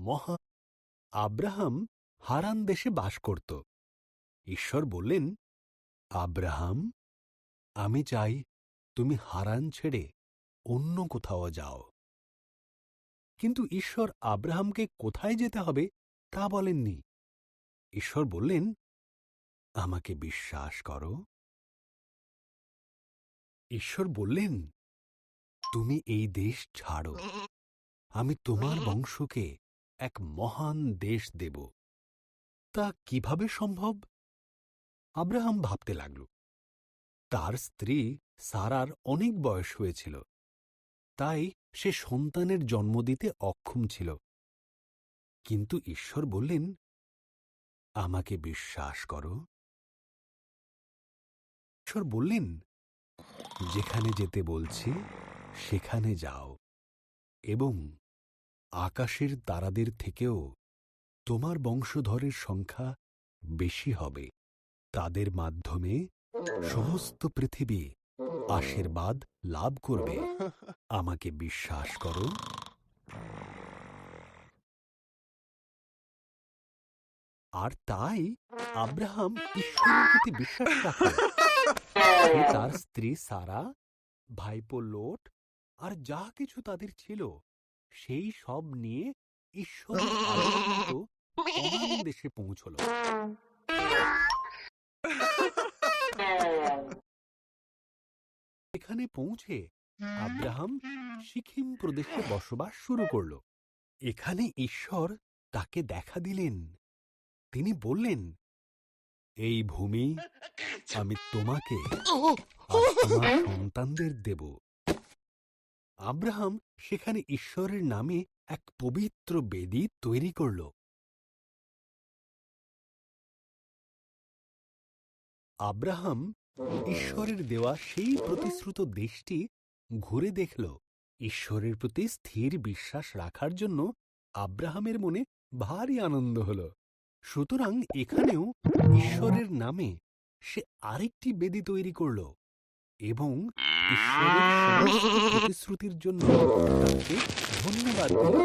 মহা আব্রাহাম হারান দেশে বাস করত। ঈশ্বর বললেন, আব্রাহাম, আমি চাই তুমি হারান ছেড়ে অন্য কোথাও যাও। কিন্তু ঈশ্বর আব্রাহামকে কোথায় যেতে হবে তা বলেননি। ঈশ্বর বললেন, আমাকে বিশ্বাস করো। ঈশ্বর বললেন, তুমি এই দেশ ছাড়ো, আমি তোমার বংশকে এক মহান দেশ দেব। তা কিভাবে সম্ভব? আব্রাহাম ভাবতে লাগল। তার স্ত্রী সারার অনেক বয়স হয়েছিল, তাই সে সন্তানের জন্ম দিতে অক্ষম ছিল। কিন্তু ঈশ্বর বললেন, আমাকে বিশ্বাস করো। ঈশ্বর বললেন, যেখানে যেতে বলছি সেখানে যাও, এবং আকাশের তারাদের থেকেও তোমার বংশধরের সংখ্যা বেশি হবে। তাদের মাধ্যমে সমস্ত পৃথিবী আশীর্বাদ লাভ করবে। আমাকে বিশ্বাস করো। আর তাই আব্রাহাম ঈশ্বরের প্রতি বিশ্বাস রাখল। সে তার স্ত্রী সারা, ভাইপো লোট আর যা কিছু তাদের ছিল সেই সব নিয়ে ঈশ্বরের আদেশমতো কনান দেশে পৌঁছল। এখানে পৌঁছে আব্রাহাম সিকিম প্রদেশে বসবাস শুরু করল। এখানে ঈশ্বর তাকে দেখা দিলেন। তিনি বললেন, এই ভূমি আমি তোমাকে আর তোমার সন্তানদের দেব। আব্রাহাম সেখানে ঈশ্বরের নামে এক পবিত্র বেদি তৈরি করল। আব্রাহাম ঈশ্বরের দেওয়া সেই প্রতিশ্রুত দেশটি ঘুরে দেখল। ঈশ্বরের প্রতি স্থির বিশ্বাস রাখার জন্য আব্রাহামের মনে ভারী আনন্দ হল। সুতরাং এখানেও ঈশ্বরের নামে সে আরেকটি বেদি তৈরি করল এবং ঈশ্বরের সমস্ত প্রতিশ্রুতির জন্য তাকে ধন্যবাদ দিল।